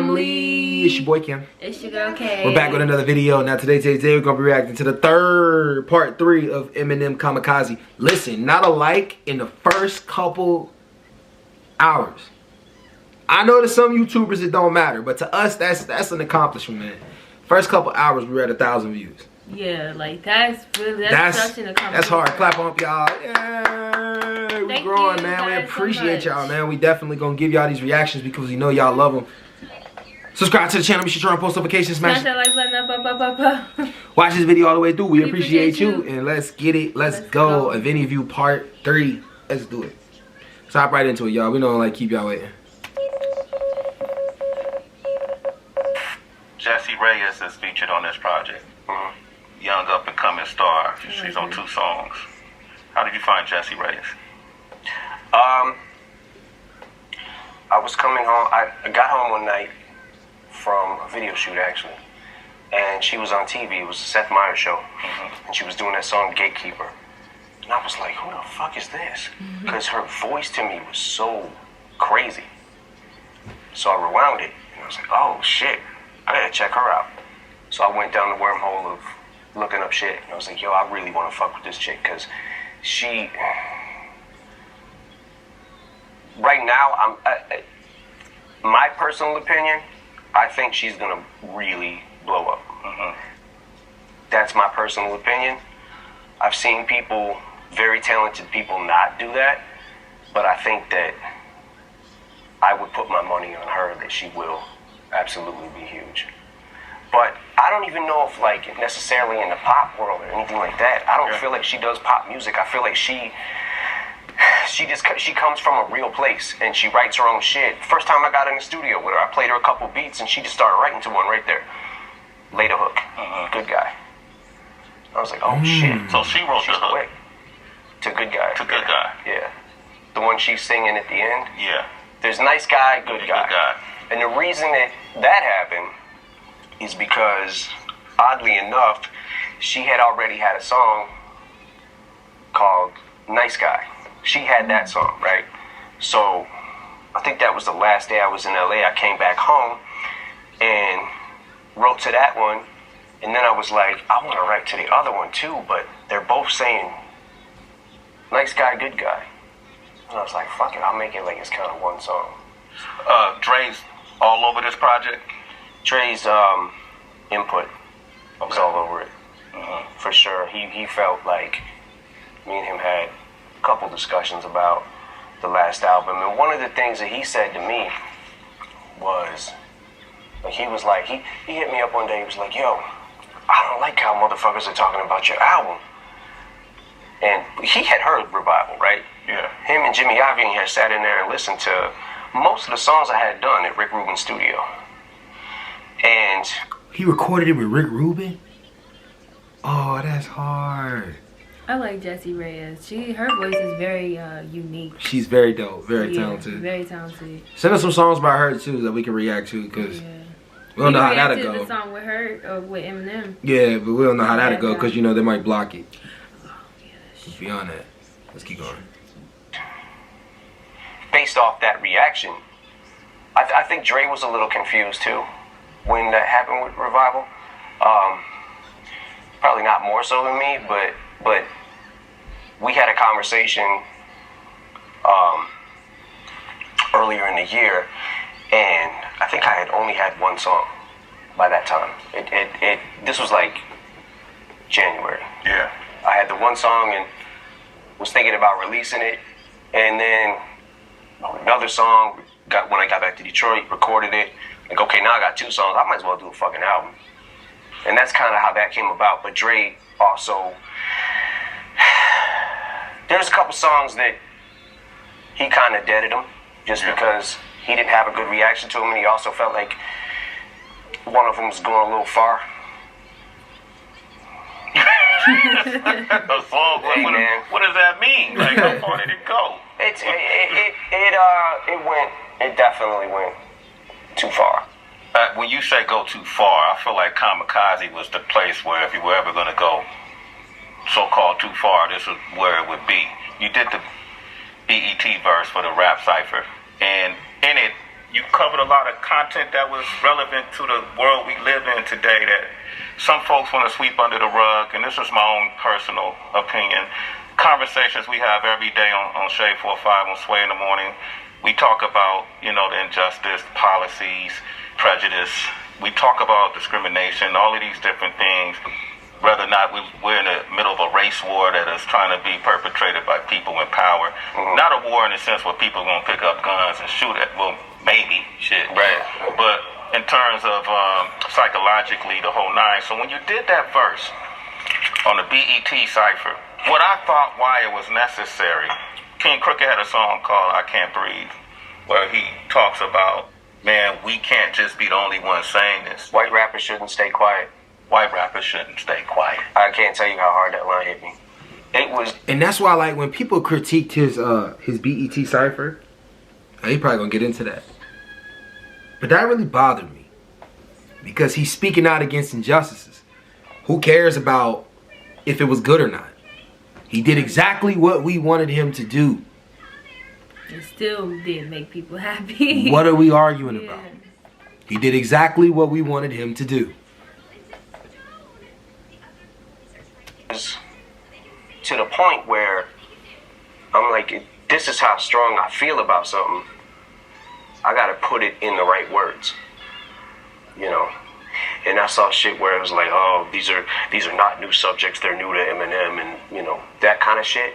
family. It's your boy Kim. It's your girl Kay. We're back with another video. Now today we're gonna be reacting to the part 3 of Eminem Kamikaze. Listen, not a like in the first couple hours. I know to some YouTubers it don't matter, but to us that's an accomplishment, man. First couple hours we were at 1,000 views. Yeah, like that's really that's such an accomplishment. That's hard. Clap on up, y'all. Yeah, we growing, man. We appreciate y'all, man. We definitely gonna give y'all these reactions because we know y'all love them. Subscribe to the channel. Be sure to turn on post notifications. Smash that like button up. Watch this video all the way through. We appreciate you. And let's get it. Let's go. If any of you part 3, let's do it. Let's hop right into it, y'all. We don't like keep y'all waiting. Jessie Reyez is featured on this project. Young up and coming star. She's on 2 songs. How did you find Jessie Reyez? I was coming home. I got home one night from a video shoot actually, and she was on TV. It was a Seth Meyers show, and she was doing that song Gatekeeper. And I was like, who the fuck is this? Because her voice to me was so crazy. So I rewound it, and I was like, oh shit, I gotta check her out. So I went down the wormhole of looking up shit, and I was like, yo, I really want to fuck with this chick, because she, right now, my personal opinion, I think she's gonna really blow up. That's my personal opinion. I've seen people, very talented people, not do that, but I think that I would put my money on her that she will absolutely be huge. But I don't even know if, like, necessarily in the pop world or anything like that. I don't feel like she does pop music. I feel like she comes from a real place, and she writes her own shit. First time I got in the studio with her, I played her a couple beats, and she just started writing to one right there. Laid a hook. Good Guy. I was like, oh shit. So she wrote the hook. Quick. To Good Guy. To Good Guy. Yeah. The one she's singing at the end. Yeah. There's Nice Guy, Good Guy. Good Guy. And the reason that happened is because, oddly enough, she had already had a song called Nice Guy. She had that song, right? So I think that was the last day I was in LA. I came back home and wrote to that one, and then I was like, I want to write to the other one too, but they're both saying Nice Guy, Good Guy. And I was like, fuck it, I'll make it like it's kind of one song. Dre's all over this project? Dre's input was all over it. For sure. He felt like me and him had a couple discussions about the last album, and one of the things that he said to me was, like, he was like, he hit me up one day, he was like, yo, I don't like how motherfuckers are talking about your album. And he had heard Revival, right? Yeah. Him and Jimmy Iovine had sat in there and listened to most of the songs I had done at Rick Rubin's studio. And he recorded it with Rick Rubin? Oh, that's hard. I like Jessie Reyez. Her voice is very unique. She's very dope, very talented. Very talented. Send us some songs by her too that we can react to, because we don't know how that'll go. The song with her or with Eminem. Yeah, but we don't know how that'll go because you know they might block it. Beyond that, let's keep going. Based off that reaction, I think Dre was a little confused too when that happened with Revival. Probably not more so than me, but we had a conversation earlier in the year, and I think I had only had one song by that time. This was like January. Yeah. I had the one song and was thinking about releasing it, and then another song when I got back to Detroit, recorded it. Like, okay, now I got 2 songs. I might as well do a fucking album. And that's kind of how that came about. But Dre also, there's a couple songs that he kind of deaded them just because he didn't have a good reaction to them, and he also felt like one of them was going a little far. A song, what does that mean? Like, how far did it go? It definitely went too far. When you say go too far, I feel like Kamikaze was the place where if you were ever going to go so-called too far, this is where it would be. You did the BET verse for the rap cypher, and in it, you covered a lot of content that was relevant to the world we live in today that some folks want to sweep under the rug, and this is my own personal opinion. Conversations we have every day on Shade 4-5 on Sway in the Morning, we talk about, you know, the injustice, policies, prejudice. We talk about discrimination, all of these different things, whether or not we're in the middle of a race war that is trying to be perpetrated by people in power. Not a war in the sense where people are going to pick up guns and shoot at, well, maybe, shit. Right. But in terms of psychologically, the whole nine. So when you did that verse on the BET cipher, what I thought why it was necessary, King Crooked had a song called I Can't Breathe, where he talks about, man, we can't just be the only ones saying this. White rappers shouldn't stay quiet. White rappers shouldn't stay quiet. I can't tell you how hard that line hit me. It was... And that's why, like, when people critiqued his BET cipher, he probably gonna get into that. But that really bothered me. Because he's speaking out against injustices. Who cares about if it was good or not? He did exactly what we wanted him to do. It still did make people happy. What are we arguing about? He did exactly what we wanted him to do. To the point where I'm like, this is how strong I feel about something. I gotta put it in the right words, you know. And I saw shit where it was like, oh, these are not new subjects, they're new to Eminem, and you know, that kind of shit.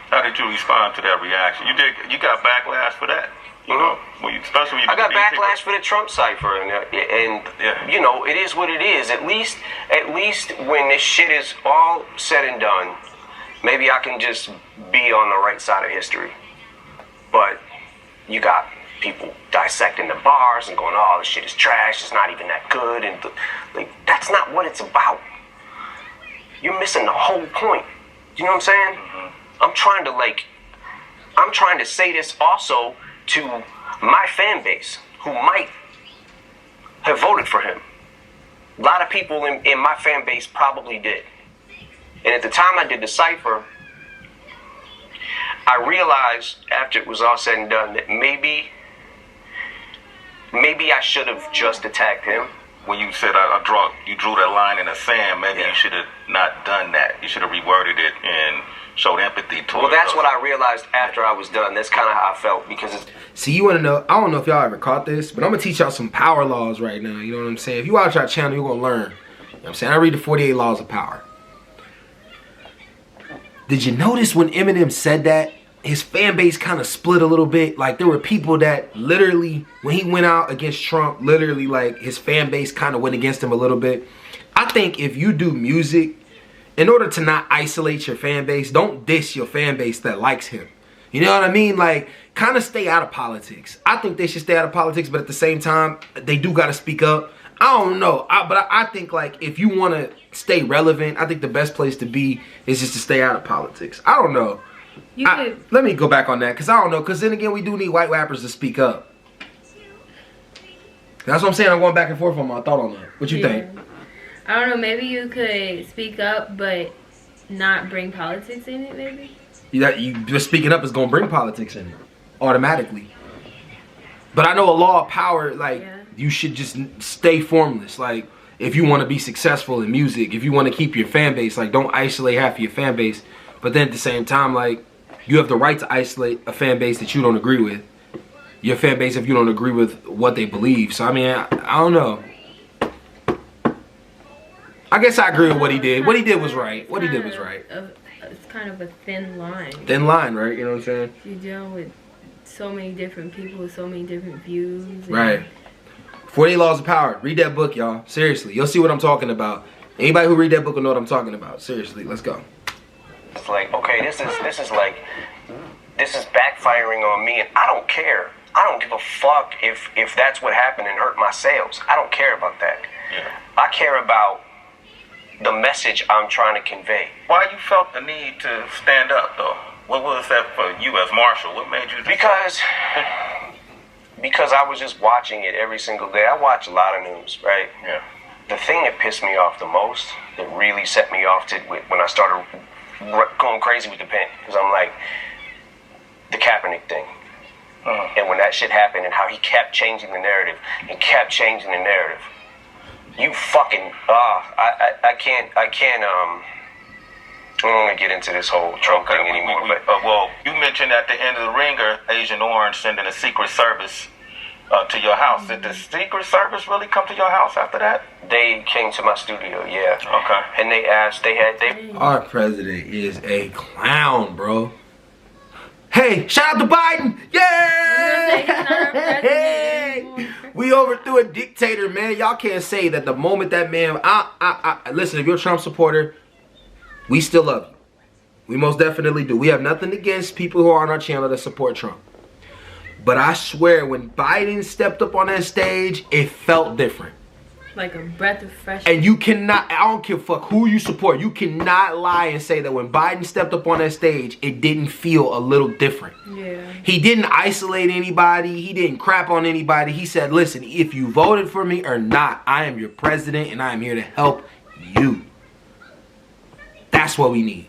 How did you respond to that reaction? You got backlash for that, you know, especially when you. I got backlash for the Trump cipher, and you know, it is what it is. At least when this shit is all said and done, maybe I can just be on the right side of history. But you got people dissecting the bars and going, oh, this shit is trash, it's not even that good, and like, that's not what it's about. You're missing the whole point. You know what I'm saying? I'm trying to say this also to my fan base who might have voted for him. A lot of people in my fan base probably did. And at the time I did the cipher, I realized after it was all said and done that maybe I should have just attacked him. When you said you drew that line in the sand, maybe you should have not done that. You should have reworded it and showed empathy towards. Well, that's what I realized after I was done. That's kind of how I felt, because it's... See, you want to know, I don't know if y'all ever caught this, but I'm going to teach y'all some power laws right now. You know what I'm saying? If you watch our channel, you're going to learn. You know what I'm saying? I read the 48 laws of power. Did you notice when Eminem said that, his fan base kind of split a little bit? Like, there were people that literally, when he went out against Trump, literally, like, his fan base kind of went against him a little bit. I think if you do music, in order to not isolate your fan base, don't diss your fan base that likes him. You know what I mean? Like, kind of stay out of politics. I think they should stay out of politics, but at the same time, they do got to speak up. I don't know. But I think, like, if you want to stay relevant, I think the best place to be is just to stay out of politics. I don't know. Let me go back on that, because I don't know. Because then again, we do need white rappers to speak up. That's what I'm saying. I'm going back and forth on my thought on that. What you think? I don't know. Maybe you could speak up, but not bring politics in it, maybe? You just speaking up is going to bring politics in it. Automatically. But I know a law of power, like, you should just stay formless. Like, if you want to be successful in music, if you want to keep your fan base, like, don't isolate half of your fan base. But then at the same time, like, you have the right to isolate a fan base that you don't agree with. Your fan base if you don't agree with what they believe. So, I mean, I don't know. I guess I agree with what he did. What he did was right. What he did was right. It's kind of a thin line. Thin line, right? You know what I'm saying? You're dealing with so many different people with so many different views. Right. 48 Laws of Power. Read that book, y'all. Seriously. You'll see what I'm talking about. Anybody who read that book will know what I'm talking about. Seriously. Let's go. It's like, okay, this is backfiring on me, and I don't care. I don't give a fuck if that's what happened and hurt my sales. I don't care about that. Yeah. I care about the message I'm trying to convey. Why you felt the need to stand up, though? What was that for you as Marshall? What made you? Because I was just watching it every single day. I watch a lot of news, right? Yeah. The thing that pissed me off the most, that really set me off when I started going crazy with the pen, because I'm like, the Kaepernick thing. And when that shit happened and how he kept changing the narrative and kept changing the narrative, you fucking, I can't, I don't want to get into this whole Trump thing anymore. But well, you mentioned at the end of the ringer, Agent Orange sending a Secret Service to your house. Did the Secret Service really come to your house after that? They came to my studio, yeah. Okay. And they asked, Our president is a clown, bro. Hey, shout out to Biden! Yeah! We overthrew a dictator, man. Y'all can't say that the moment that man... Listen, if you're a Trump supporter, we still love you. We most definitely do. We have nothing against people who are on our channel that support Trump. But I swear, when Biden stepped up on that stage, it felt different. Like a breath of fresh air. And you cannot, I don't give a fuck who you support, you cannot lie and say that when Biden stepped up on that stage, it didn't feel a little different. Yeah. He didn't isolate anybody. He didn't crap on anybody. He said, listen, if you voted for me or not, I am your president and I am here to help you. That's what we need.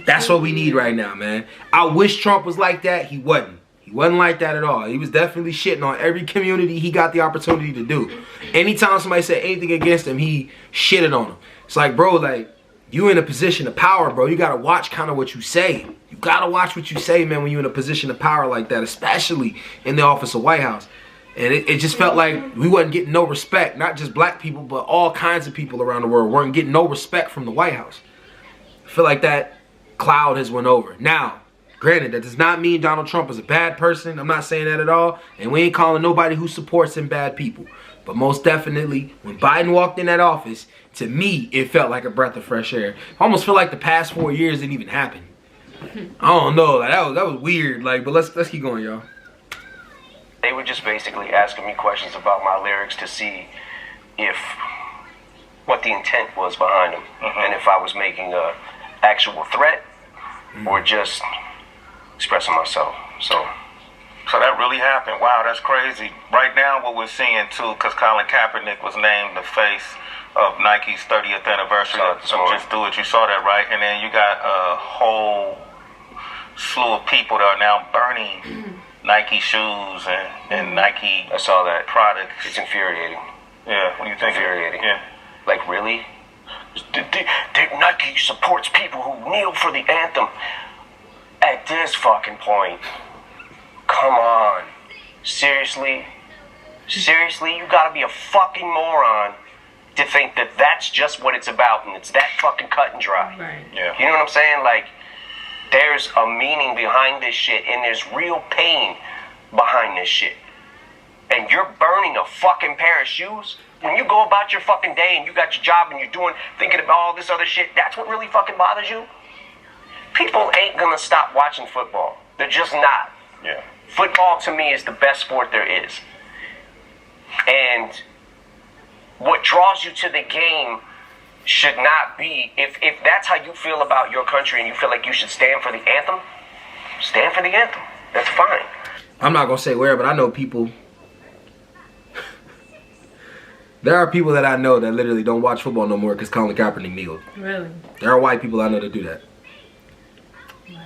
That's what we need right now, man. I wish Trump was like that. He wasn't. He wasn't like that at all. He was definitely shitting on every community he got the opportunity to do. Anytime somebody said anything against him, he shitted on them. It's like, bro, like, you in a position of power, bro. You gotta watch kind of what you say. You gotta watch what you say, man, when you're in a position of power like that, especially in the office of White House. And it just felt like we wasn't getting no respect. Not just black people, but all kinds of people around the world weren't getting no respect from the White House. I feel like that cloud has went over. Now, granted, that does not mean Donald Trump is a bad person. I'm not saying that at all. And we ain't calling nobody who supports him bad people. But most definitely, when Biden walked in that office, to me, it felt like a breath of fresh air. I almost feel like the past 4 years didn't even happen. I don't know. Like, that was weird. Like, but let's keep going, y'all. They were just basically asking me questions about my lyrics to see what the intent was behind them. And if I was making a actual threat or just expressing myself. So that really happened. Wow, that's crazy. Right now, what we're seeing too, because Colin Kaepernick was named the face of Nike's 30th anniversary of Just Do It. You saw that, right? And then you got a whole slew of people that are now burning Nike shoes and Nike. I saw that products. It's infuriating. Yeah, what do you think? Infuriating. Yeah. Like, really? Nike supports people who kneel for the anthem. At this fucking point, come on. Seriously? Seriously? You gotta be a fucking moron to think that that's just what it's about and it's that fucking cut and dry. Right. Yeah. You know what I'm saying? Like, there's a meaning behind this shit and there's real pain behind this shit. And you're burning a fucking pair of shoes? When you go about your fucking day and you got your job and you're thinking about all this other shit, that's what really fucking bothers you? People ain't gonna stop watching football. They're just not. Yeah. Football to me is the best sport there is. And what draws you to the game should not be, if that's how you feel about your country and you feel like you should stand for the anthem, stand for the anthem. That's fine. I'm not gonna say where, but I know people. There are people that I know that literally don't watch football no more because Colin Kaepernick kneeled. Really? There are white people I know that do that. Wow.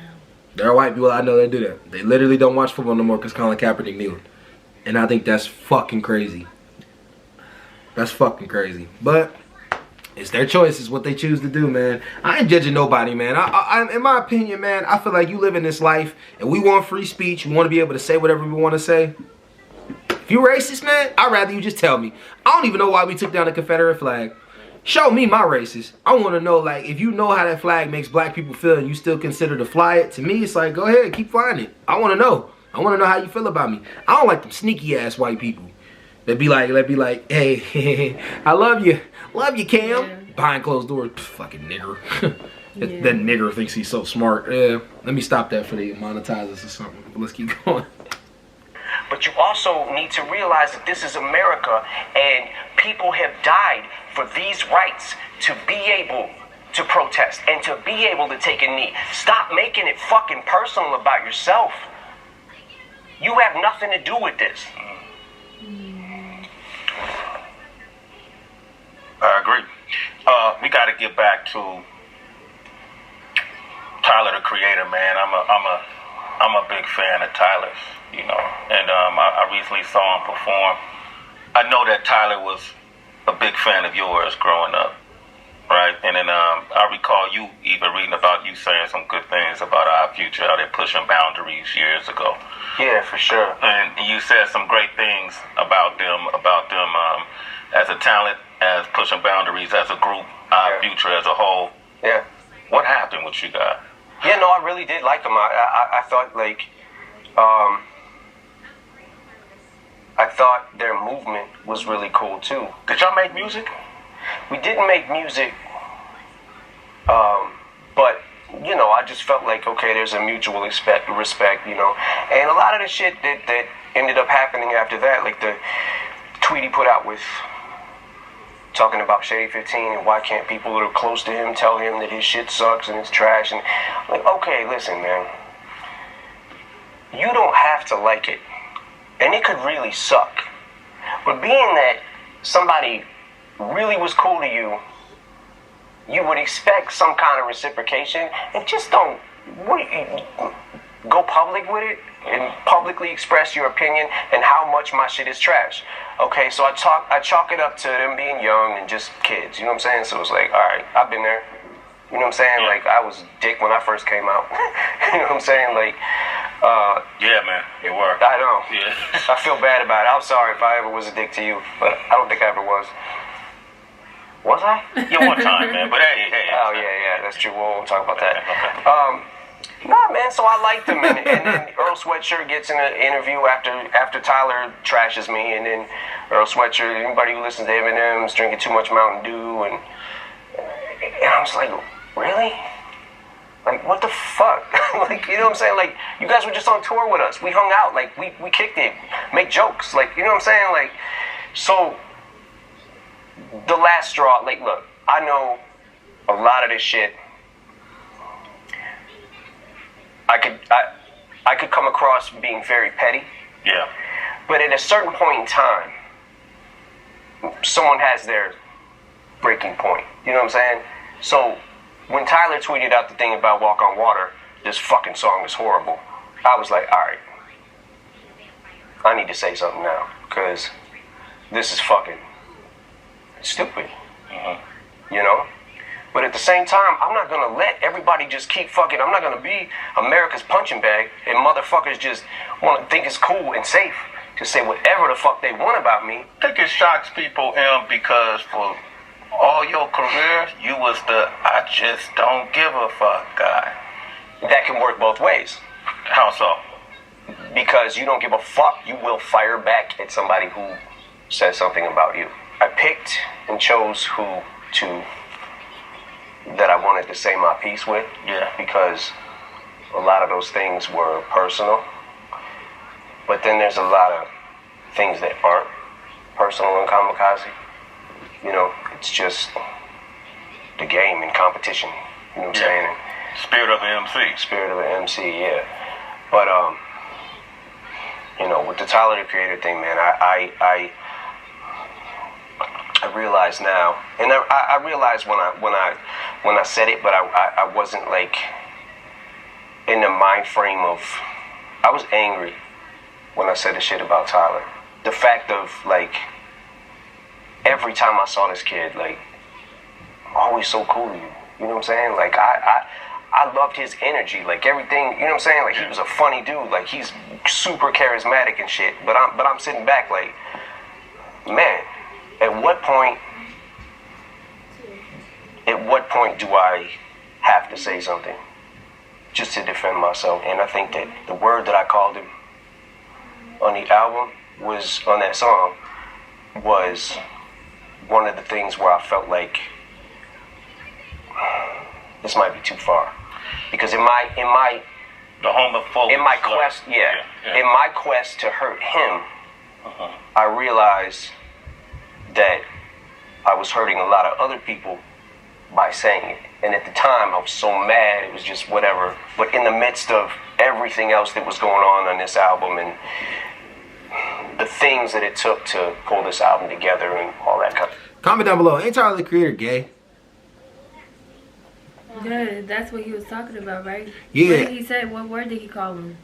There are white people I know that do that. They literally don't watch football no more because Colin Kaepernick kneeled. And I think that's fucking crazy. That's fucking crazy. But it's their choice. It's what they choose to do, man. I ain't judging nobody, man. I in my opinion, man, I feel like you live in this life and we want free speech. We want to be able to say whatever we want to say. If you racist, man, I'd rather you just tell me. I don't even know why we took down the Confederate flag. Show me my racist. I want to know, like, if you know how that flag makes black people feel and you still consider to fly it, to me, it's like, go ahead, keep flying it. I want to know. I want to know how you feel about me. I don't like them sneaky-ass white people. They'd be like, hey, I love you. Love you, Cam. Yeah. Behind closed doors, fucking nigger. Yeah. That nigger thinks he's so smart. Yeah, let me stop that for the monetize us or something. But let's keep going. But you also need to realize that this is America and people have died for these rights to be able to protest and to be able to take a knee. Stop making it fucking personal about yourself. You have nothing to do with this. I agree. We got to get back to Tyler, the Creator, man. I'm a I'm a big fan of Tyler's, you know, and I recently saw him perform. I know that Tyler was a big fan of yours growing up, right? And then I recall you even reading about you saying some good things about our future, how they're pushing boundaries years ago. Yeah, for sure. And you said some great things about them as a talent, as pushing boundaries as a group, our future as a whole. Yeah. What happened with you guys? Yeah, no, I really did like them. I thought, like, I thought their movement was really cool, too. Did y'all make music? We didn't make music, but, you know, I just felt like, okay, there's a mutual respect, you know. And a lot of the shit that ended up happening after that, like the tweet he put out with talking about Shady 15 and why can't people that are close to him tell him that his shit sucks and it's trash, and like, okay, listen, man, you don't have to like it, and it could really suck, but being that somebody really was cool to you, you would expect some kind of reciprocation, and just don't go public with it and publicly express your opinion and how much my shit is trash. Okay, so I chalk it up to them being young and just kids, you know what I'm saying? So it's like, all right, I've been there. You know what I'm saying? Yeah. Like, I was dick when I first came out. You know what I'm saying? Like, yeah, man, you were. I know. Yeah. I feel bad about it. I'm sorry if I ever was a dick to you, but I don't think I ever was. Was I? Yeah, one time, man. But hey. Oh, yeah, that's true. We won't talk about that. Okay. Nah, man, so I liked him, and then Earl Sweatshirt gets in an interview after Tyler trashes me, and then Earl Sweatshirt, anybody who listens to Eminem is drinking too much Mountain Dew, and I was like, really? Like, what the fuck? Like, you know what I'm saying? Like, you guys were just on tour with us. We hung out, like, we kicked it, make jokes, like, you know what I'm saying? Like, so, the last straw, like, look, I know a lot of this shit, I could come across being very petty. Yeah. But at a certain point in time, someone has their breaking point. You know what I'm saying? So when Tyler tweeted out the thing about Walk on Water, this fucking song is horrible, I was like, all right, I need to say something now, because this is fucking stupid. Mm-hmm. You know? But at the same time, I'm not gonna let everybody just keep fucking. I'm not gonna be America's punching bag and motherfuckers just want to think it's cool and safe to say whatever the fuck they want about me. I think it shocks people, because for all your career, you was the I just don't give a fuck guy. That can work both ways. How so? Because you don't give a fuck, you will fire back at somebody who says something about you. I picked and chose who that I wanted to say my piece with. Yeah. Because a lot of those things were personal. But then there's a lot of things that aren't personal in Kamikaze. You know, it's just the game and competition. You know what I'm saying? And Spirit of an MC. Spirit of an MC, yeah. But you know, with the Tyler the Creator thing, man, I realize now, and I realized when I said it, but I wasn't like in the mind frame of, I was angry when I said the shit about Tyler. The fact of, like, every time I saw this kid, like, always so cool to you. You know what I'm saying? Like, I loved his energy, like everything, you know what I'm saying? Like, he was a funny dude, like, he's super charismatic and shit. But I'm sitting back like, man, at what point do I have to say something just to defend myself? And I think that the word that I called him on the album was, on that song, was one of the things where I felt like this might be too far. Because in my the homophobic, in my quest, in my quest to hurt him, I realized that I was hurting a lot of other people by saying it. And at the time, I was so mad, it was just whatever. But in the midst of everything else that was going on this album and the things that it took to pull this album together and all that kind of... Comment down below, ain't Tyler the Creator gay? Yeah, that's what he was talking about, right? Yeah. What did he say? What word did he call him?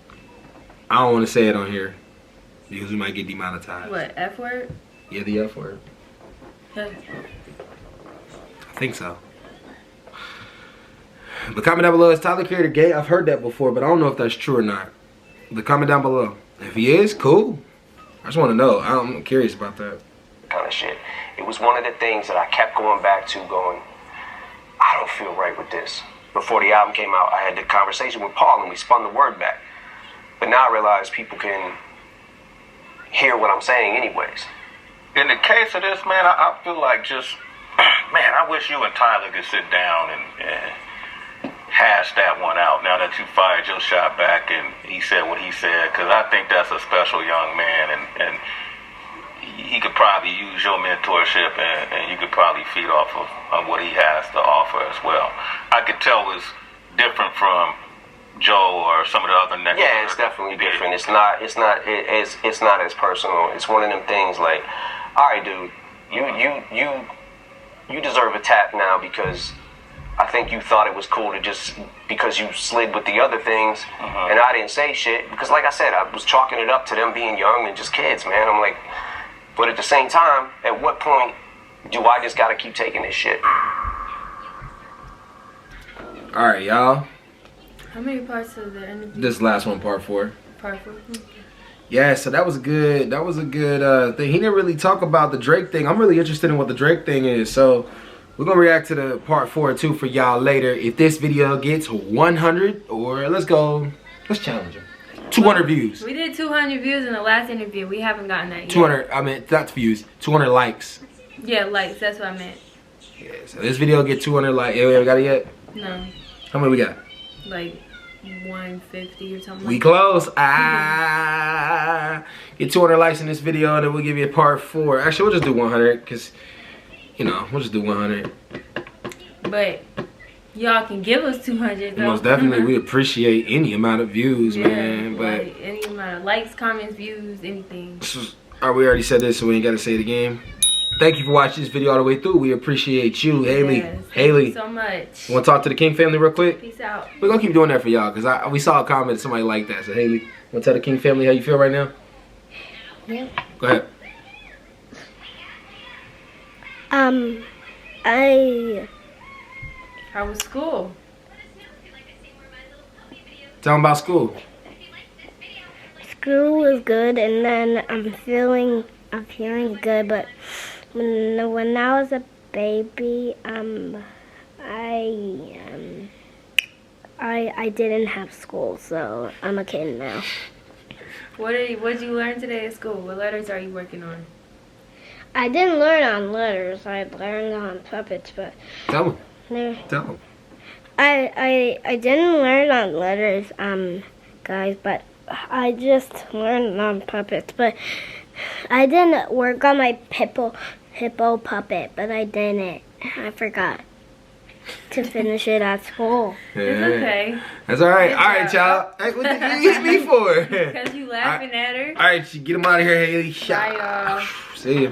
I don't want to say it on here because we might get demonetized. What, F word? Yeah, the F word. Yeah. I think so. But comment down below, is Tyler Creator gay? I've heard that before, but I don't know if that's true or not. But comment down below. If he is, cool. I just want to know. I'm curious about that. Kind of shit. It was one of the things that I kept going back to, going, I don't feel right with this. Before the album came out, I had the conversation with Paul and we spun the word back. But now I realize people can hear what I'm saying anyways. In the case of this, man, I feel like just, man, I wish you and Tyler could sit down and hash that one out now that you fired your shot back and he said what he said, because I think that's a special young man, and he could probably use your mentorship, and you could probably feed off of what he has to offer as well. I could tell it's different from Joe or some of the other negative. Yeah, it's definitely different. It's not as personal. It's one of them things like, all right, dude, you deserve a tap now because I think you thought it was cool to just because you slid with the other things, and I didn't say shit because, like I said, I was chalking it up to them being young and just kids, man. I'm like, but at the same time, at what point do I just gotta keep taking this shit? All right, y'all. How many parts of the interview? This last one, part 4. Part 4. Yeah, so that was good. That was a good thing. He didn't really talk about the Drake thing. I'm really interested in what the Drake thing is. So we're gonna react to the part 4 too for y'all later. If this video gets 100, or let's challenge him. 200 views. We did 200 views in the last interview. We haven't gotten that yet. 200. I mean, that's views. 200 likes. Yeah, likes. That's what I meant. Yeah. So this video get 200 likes. Yeah, we haven't got it yet. No. How many we got? Like 150 or something. We close. Get 200 likes in this video, and then we'll give you a part 4. Actually, we'll just do 100 because, you know, we'll just do 100. But y'all can give us 200 though. Most definitely, we appreciate any amount of views, yeah, man. But like any amount of likes, comments, views, anything. We already said this, so we ain't gotta say it again. Thank you for watching this video all the way through. We appreciate you, Haley. Yes, Haley, thank you so much. You want to talk to the King family real quick? Peace out. We're gonna keep doing that for y'all because we saw a comment somebody like that. So Haley, want to tell the King family how you feel right now? Yeah. Go ahead. How was school? Tell them about school. School was good, and then I'm feeling good. But when I was a baby, I didn't have school, so I'm a kid now. What did you learn today at school? What letters are you working on? I didn't learn on letters. I learned on puppets, but Tell them. Tell them. I didn't learn on letters, guys, but I just learned on puppets. But I didn't work on my hippo puppet, but I didn't. I forgot to finish it at school. Yeah. It's okay. That's all right. Good All right, job. y'all. Hey, what you hit me for? Because you laughing at her. All right, get him out of here, Haley. Bye, y'all. See ya.